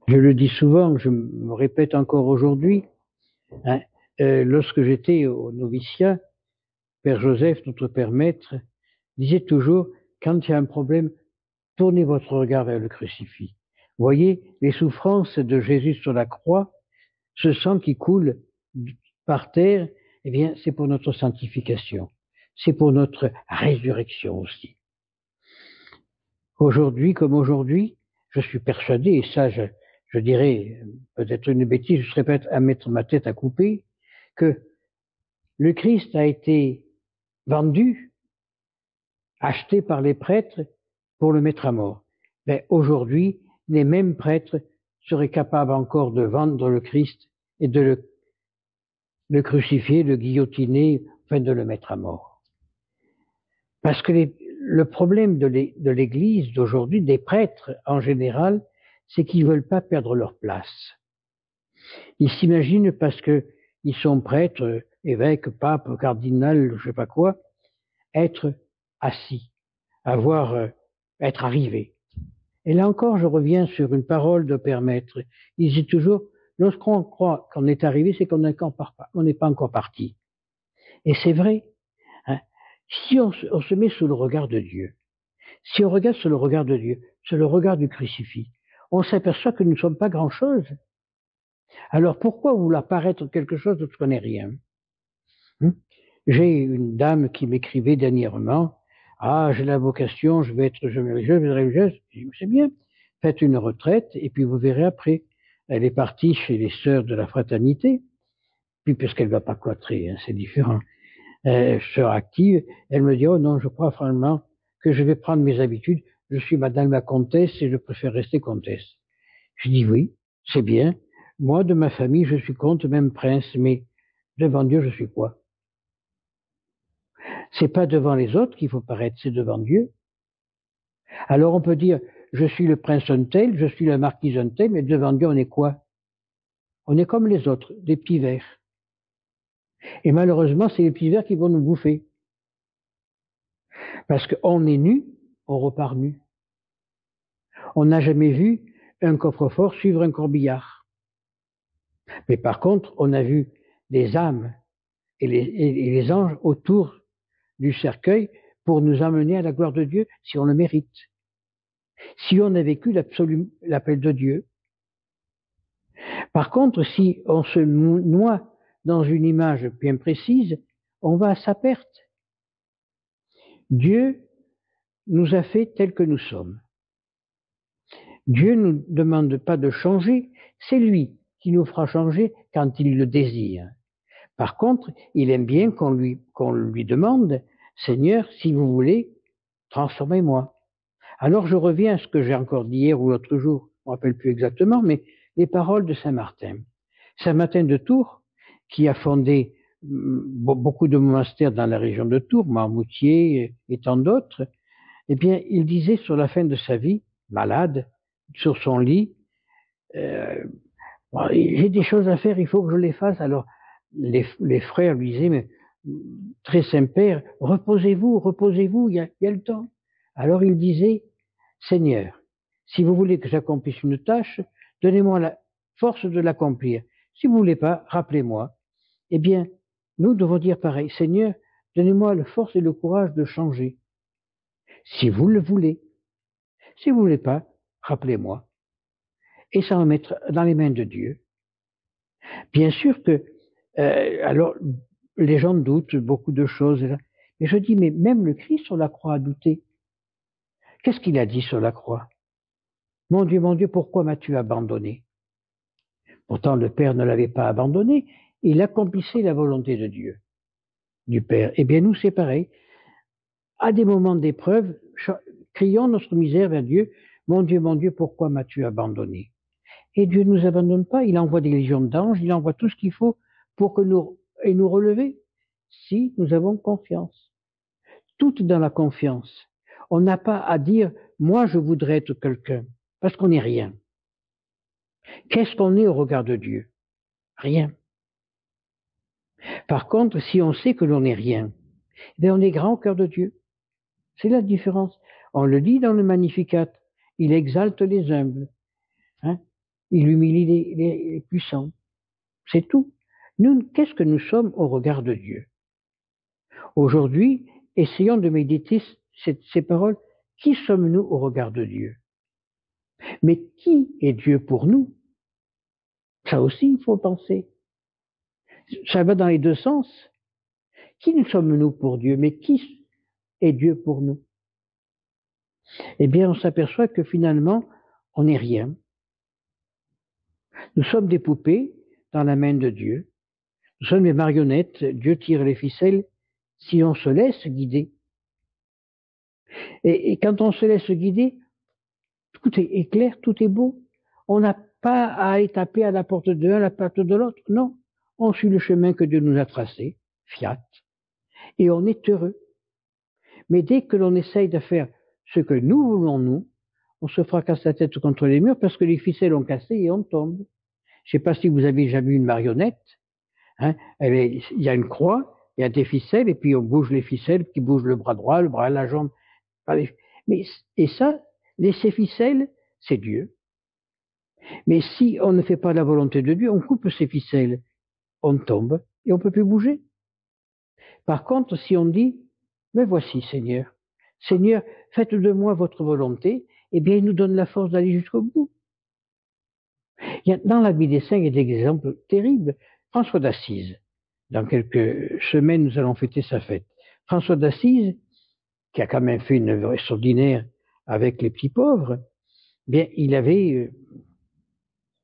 Je le dis souvent, je me répète encore aujourd'hui, hein, lorsque j'étais au noviciat, Père Joseph, notre Père Maître, disait toujours, quand il y a un problème, tournez votre regard vers le crucifix. Voyez les souffrances de Jésus sur la croix, ce sang qui coule par terre, eh bien, c'est pour notre sanctification. C'est pour notre résurrection aussi. Aujourd'hui comme aujourd'hui, je suis persuadé, et ça, je dirais peut-être une bêtise, je serais prêt à mettre ma tête à couper, que le Christ a été vendu, acheté par les prêtres pour le mettre à mort. Mais aujourd'hui, les mêmes prêtres seraient capables encore de vendre le Christ et de le crucifier, le guillotiner, enfin de le mettre à mort. Parce que le problème de l'Église d'aujourd'hui, des prêtres en général, c'est qu'ils ne veulent pas perdre leur place. Ils s'imaginent parce qu'ils sont prêtres, évêques, papes, cardinal, je ne sais pas quoi, être assis, être arrivés. Et là encore, je reviens sur une parole de Père Maître. Il dit toujours, lorsqu'on croit qu'on est arrivé, c'est qu'on n'est pas encore parti. Et c'est vrai. Hein. Si on se met sous le regard de Dieu, si on regarde sur le regard de Dieu, sur le regard du crucifix, on s'aperçoit que nous ne sommes pas grand-chose. Alors pourquoi vouloir paraître quelque chose dont on n'est rien? J'ai une dame qui m'écrivait dernièrement, ah, j'ai la vocation, je vais être religieuse. C'est bien, faites une retraite et puis vous verrez après. Elle est partie chez les sœurs de la fraternité, puis puisqu'elle ne va pas cloîtrer, hein, c'est différent. Sœur active, elle me dit, oh non, je crois franchement que je vais prendre mes habitudes. Je suis madame la comtesse et je préfère rester comtesse. Je dis oui, c'est bien. Moi, de ma famille, je suis comte, même prince, mais devant Dieu, je suis quoi? C'est pas devant les autres qu'il faut paraître, c'est devant Dieu. Alors on peut dire, je suis le prince un tel, je suis la marquise un tel, mais devant Dieu, on est quoi? On est comme les autres, des petits vers. Et malheureusement, c'est les petits vers qui vont nous bouffer. Parce qu'on est nu, on repart nu. On n'a jamais vu un coffre-fort suivre un corbillard. Mais par contre, on a vu les âmes et les anges autour du cercueil pour nous amener à la gloire de Dieu si on le mérite. Si on a vécu l'appel de Dieu. Par contre, si on se noie dans une image bien précise, on va à sa perte. Dieu nous a fait tels que nous sommes. Dieu ne nous demande pas de changer, c'est lui qui nous fera changer quand il le désire. Par contre, il aime bien qu'on lui demande, Seigneur, si vous voulez, transformez-moi. Alors je reviens à ce que j'ai encore dit hier ou l'autre jour, je ne me rappelle plus exactement, mais les paroles de Saint Martin. Saint Martin de Tours, qui a fondé beaucoup de monastères dans la région de Tours, Marmoutier et tant d'autres, eh bien, il disait sur la fin de sa vie, malade, sur son lit, j'ai des choses à faire, il faut que je les fasse. Alors, les frères lui disaient, mais très Saint-Père, reposez-vous, il y a le temps. Alors il disait, Seigneur, si vous voulez que j'accomplisse une tâche, donnez-moi la force de l'accomplir. Si vous voulez pas, rappelez-moi. Eh bien, nous devons dire pareil, Seigneur, donnez-moi la force et le courage de changer. Si vous le voulez. Si vous ne voulez pas, rappelez-moi. Et ça va mettre dans les mains de Dieu. Bien sûr que, alors, les gens doutent beaucoup de choses. Mais je dis, mais même le Christ sur la croix a douté. Qu'est-ce qu'il a dit sur la croix? Mon Dieu, pourquoi m'as-tu abandonné? Pourtant, le Père ne l'avait pas abandonné. Il accomplissait la volonté de Dieu, du Père. Eh bien, nous, c'est pareil. À des moments d'épreuve, crions notre misère vers Dieu. Mon Dieu, pourquoi m'as-tu abandonné? Et Dieu ne nous abandonne pas. Il envoie des légions d'anges, il envoie tout ce qu'il faut pour que nous relever, si nous avons confiance. Tout est dans la confiance. On n'a pas à dire, moi, je voudrais être quelqu'un, parce qu'on n'est rien. Qu'est-ce qu'on est au regard de Dieu? Rien. Par contre, si on sait que l'on n'est rien, on est grand au cœur de Dieu. C'est la différence. On le dit dans le Magnificat. Il exalte les humbles. Hein? il humilie les puissants. C'est tout. Nous, qu'est-ce que nous sommes au regard de Dieu? Aujourd'hui, essayons de méditer ces paroles. Qui sommes-nous au regard de Dieu? Mais qui est Dieu pour nous? Ça aussi, il faut penser. Ça va dans les deux sens. Qui nous sommes-nous pour Dieu? Mais qui est Dieu pour nous? Eh bien, on s'aperçoit que finalement, on n'est rien. Nous sommes des poupées dans la main de Dieu. Nous sommes des marionnettes. Dieu tire les ficelles si on se laisse guider. Et quand on se laisse guider, tout est clair, tout est beau. On n'a pas à aller taper à la porte de l'un, à la porte de l'autre. Non. On suit le chemin que Dieu nous a tracé, fiat, et on est heureux. Mais dès que l'on essaye de faire ce que nous voulons, nous, on se fracasse la tête contre les murs parce que les ficelles ont cassé et on tombe. Je ne sais pas si vous avez jamais vu une marionnette. Hein, il y a une croix, il y a des ficelles, et puis on bouge les ficelles, qui bougent le bras droit, le bras, la jambe. Mais, et ça, ces ficelles, c'est Dieu. Mais si on ne fait pas la volonté de Dieu, on coupe ces ficelles, on tombe et on ne peut plus bouger. Par contre, si on dit, mais voici Seigneur, Seigneur, faites de moi votre volonté, eh bien il nous donne la force d'aller jusqu'au bout. Dans la vie des saints, il y a des exemples terribles. François d'Assise, dans quelques semaines, nous allons fêter sa fête. François d'Assise, qui a quand même fait une œuvre extraordinaire avec les petits pauvres, bien, il avait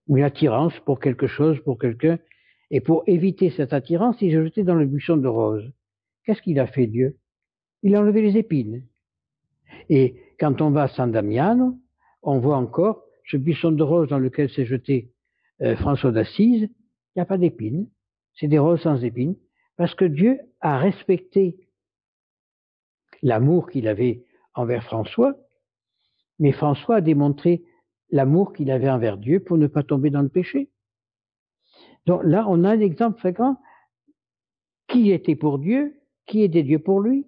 une attirance pour quelque chose, pour quelqu'un, et pour éviter cette attirance, il s'est jeté dans le buisson de roses. Qu'est-ce qu'il a fait, Dieu? Il a enlevé les épines. Et quand on va à San Damiano, on voit encore ce buisson de roses dans lequel s'est jeté François d'Assise. Il n'y a pas d'épines. C'est des roses sans épines. Parce que Dieu a respecté l'amour qu'il avait envers François, mais François a démontré l'amour qu'il avait envers Dieu pour ne pas tomber dans le péché. Donc là, on a un exemple flagrant. Qui était pour Dieu? Qui était Dieu pour lui?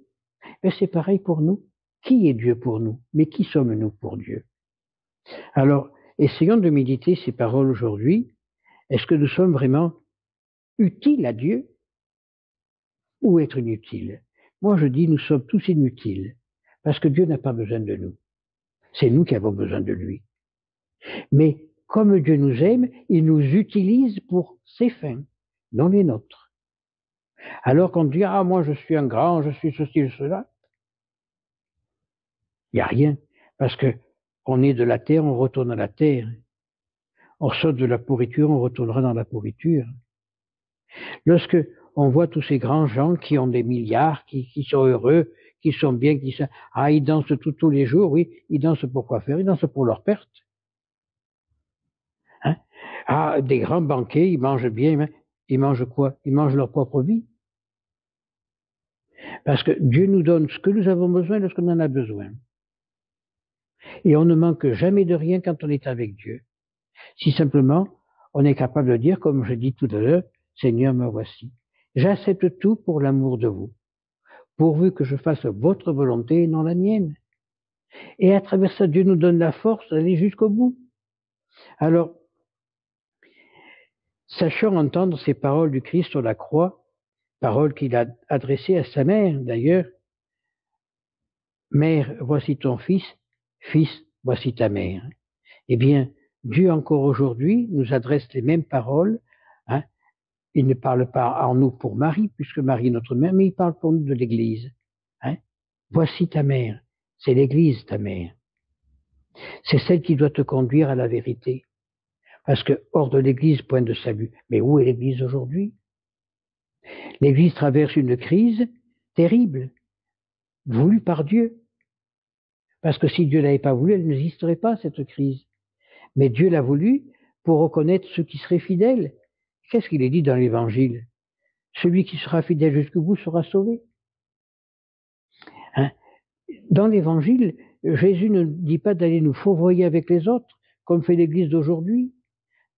Mais c'est pareil pour nous. Qui est Dieu pour nous? Mais qui sommes-nous pour Dieu? Alors, essayons de méditer ces paroles aujourd'hui. Est-ce que nous sommes vraiment utiles à Dieu ou être inutiles? Moi, je dis, nous sommes tous inutiles parce que Dieu n'a pas besoin de nous. C'est nous qui avons besoin de lui. Mais comme Dieu nous aime, il nous utilise pour ses fins, non les nôtres. Alors qu'on dit, ah, moi je suis un grand, je suis ceci, cela. Il n'y a rien. Parce que on est de la terre, on retourne à la terre. On saute de la pourriture, on retournera dans la pourriture. Lorsque on voit tous ces grands gens qui ont des milliards, qui sont heureux, qui sont bien, ils dansent tous les jours, oui, ils dansent pour quoi faire? Ils dansent pour leur perte. Hein? Ah, des grands banquets, ils mangent bien, mais ils mangent quoi? Ils mangent leur propre vie. Parce que Dieu nous donne ce que nous avons besoin lorsqu'on en a besoin. Et on ne manque jamais de rien quand on est avec Dieu. Si simplement on est capable de dire, comme je dis tout à l'heure, Seigneur, me voici. J'accepte tout pour l'amour de vous, pourvu que je fasse votre volonté et non la mienne. Et à travers ça, Dieu nous donne la force d'aller jusqu'au bout. Alors, sachons entendre ces paroles du Christ sur la croix, paroles qu'il a adressées à sa mère d'ailleurs. Mère, voici ton fils, fils, voici ta mère. Eh bien, Dieu encore aujourd'hui nous adresse les mêmes paroles. Hein. Il ne parle pas en nous pour Marie, puisque Marie est notre mère, mais il parle pour nous de l'Église. Hein. Voici ta mère, c'est l'Église ta mère. C'est celle qui doit te conduire à la vérité. Parce que hors de l'Église, point de salut. Mais où est l'Église aujourd'hui? L'Église traverse une crise terrible, voulue par Dieu. Parce que si Dieu l'avait pas voulu, elle n'existerait pas, cette crise. Mais Dieu l'a voulu pour reconnaître ceux qui seraient fidèles. Qu'est-ce qu'il est dit dans l'Évangile? Celui qui sera fidèle jusqu'au bout sera sauvé. Hein? Dans l'Évangile, Jésus ne dit pas d'aller nous fourvoyer avec les autres, comme fait l'Église d'aujourd'hui.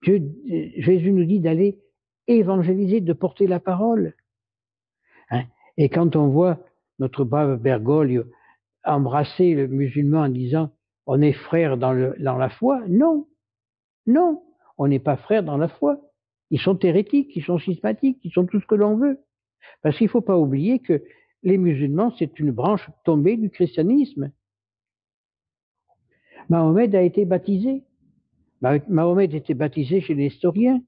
Jésus nous dit d'aller évangéliser, de porter la parole. Hein? Et quand on voit notre brave Bergoglio embrasser le musulman en disant on est frères dans la foi, non, non, on n'est pas frères dans la foi. Ils sont hérétiques, ils sont schismatiques, ils sont tout ce que l'on veut. Parce qu'il ne faut pas oublier que les musulmans, c'est une branche tombée du christianisme. Mahomet a été baptisé. Mahomet était baptisé chez les historiens.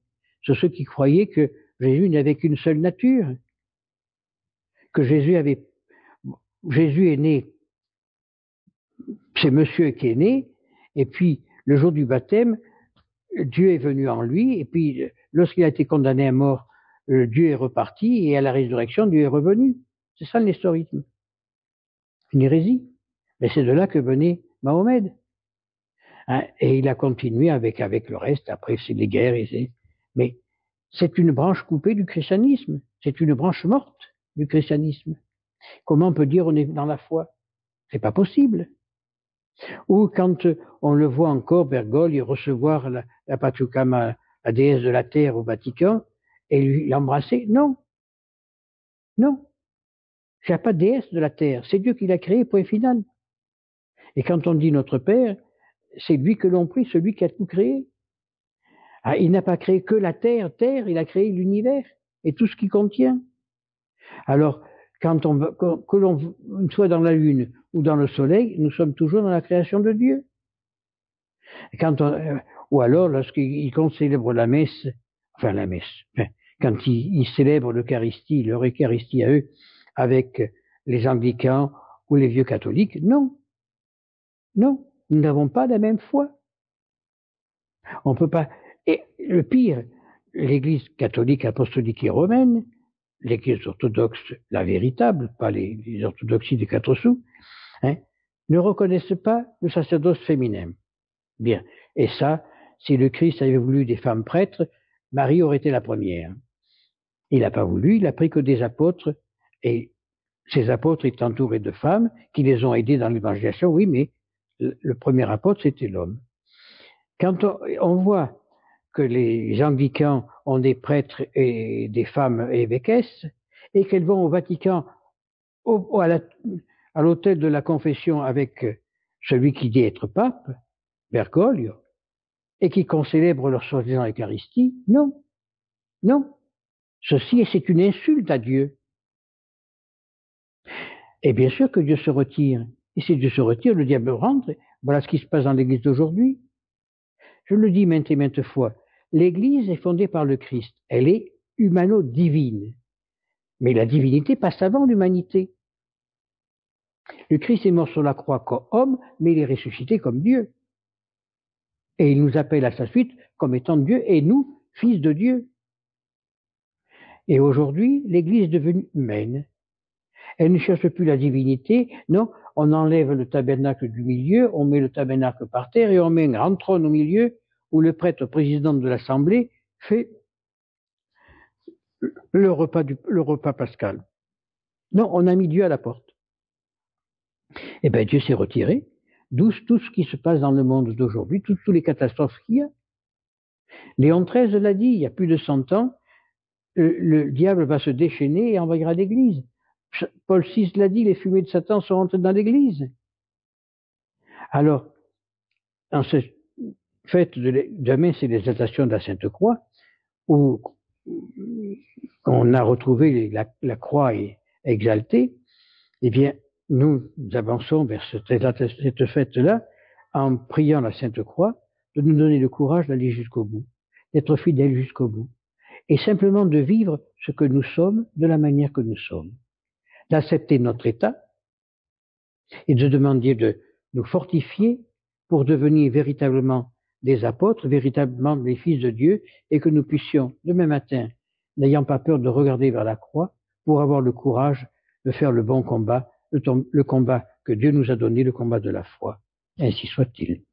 C'est ceux qui croyaient que Jésus n'avait qu'une seule nature. Que Jésus est né, c'est monsieur qui est né, et puis le jour du baptême, Dieu est venu en lui, et puis lorsqu'il a été condamné à mort, Dieu est reparti, et à la résurrection, Dieu est revenu. C'est ça le nestorisme. Une hérésie. Mais c'est de là que venait Mahomet. Hein, et il a continué avec le reste, après c'est les guerres, mais c'est une branche coupée du christianisme, c'est une branche morte du christianisme. Comment on peut dire on est dans la foi? C'est pas possible. Ou quand on le voit encore, Bergoglio, recevoir la Pachukama, la déesse de la terre au Vatican, et lui l'embrasser, non. Non. Il n'y a pas de déesse de la terre, c'est Dieu qui l'a créé, point final. Et quand on dit notre Père, c'est lui que l'on prie, celui qui a tout créé. Ah, il n'a pas créé que la terre, il a créé l'univers et tout ce qui contient. Alors, quand que l'on soit dans la lune ou dans le soleil, nous sommes toujours dans la création de Dieu. Ou alors, lorsqu'ils célèbrent la messe, quand ils célèbrent l'Eucharistie, leur Eucharistie à eux, avec les anglicans ou les vieux catholiques, non. Non, nous n'avons pas la même foi. On peut pas. Et le pire, l'Église catholique, apostolique et romaine, l'Église orthodoxe, la véritable, pas les orthodoxies des 4 sous, hein, ne reconnaissent pas le sacerdoce féminin. Bien. Et ça, si le Christ avait voulu des femmes prêtres, Marie aurait été la première. Il n'a pas voulu, il a pris que des apôtres, et ces apôtres étaient entourés de femmes qui les ont aidés dans l'évangélisation, oui, mais le premier apôtre, c'était l'homme. Quand on voit que les anglicans ont des prêtres et des femmes évêquesses, et qu'elles vont au Vatican, à l'autel de la confession avec celui qui dit être pape, Bergoglio, et qui concélèbrent leur soi-disant Eucharistie, non, non. Ceci, c'est une insulte à Dieu. Et bien sûr que Dieu se retire. Et si Dieu se retire, le diable rentre. Voilà ce qui se passe dans l'Église d'aujourd'hui. Je le dis maintes et maintes fois, l'Église est fondée par le Christ. Elle est humano-divine. Mais la divinité passe avant l'humanité. Le Christ est mort sur la croix comme homme, mais il est ressuscité comme Dieu. Et il nous appelle à sa suite comme étant Dieu, et nous, fils de Dieu. Et aujourd'hui, l'Église est devenue humaine. Elle ne cherche plus la divinité, non, on enlève le tabernacle du milieu, on met le tabernacle par terre et on met un grand trône au milieu où le prêtre président de l'Assemblée fait le repas pascal. Non, on a mis Dieu à la porte. Eh bien, Dieu s'est retiré, d'où tout ce qui se passe dans le monde d'aujourd'hui, toutes les catastrophes qu'il y a. Léon XIII l'a dit, il y a plus de 100 ans, le diable va se déchaîner et envahira l'Église. Paul VI l'a dit, les fumées de Satan sont rentrées dans l'Église. Alors, en ce fait, demain, c'est l'exaltation de la Sainte Croix, où on a retrouvé la croix exaltée. Eh bien, nous avançons vers cette fête-là en priant la Sainte Croix de nous donner le courage d'aller jusqu'au bout, d'être fidèles jusqu'au bout, et simplement de vivre ce que nous sommes de la manière que nous sommes, d'accepter notre état et de demander de nous fortifier pour devenir véritablement des apôtres, véritablement des fils de Dieu, et que nous puissions, demain matin, n'ayant pas peur de regarder vers la croix, pour avoir le courage de faire le bon combat, le combat que Dieu nous a donné, le combat de la foi. Ainsi soit-il.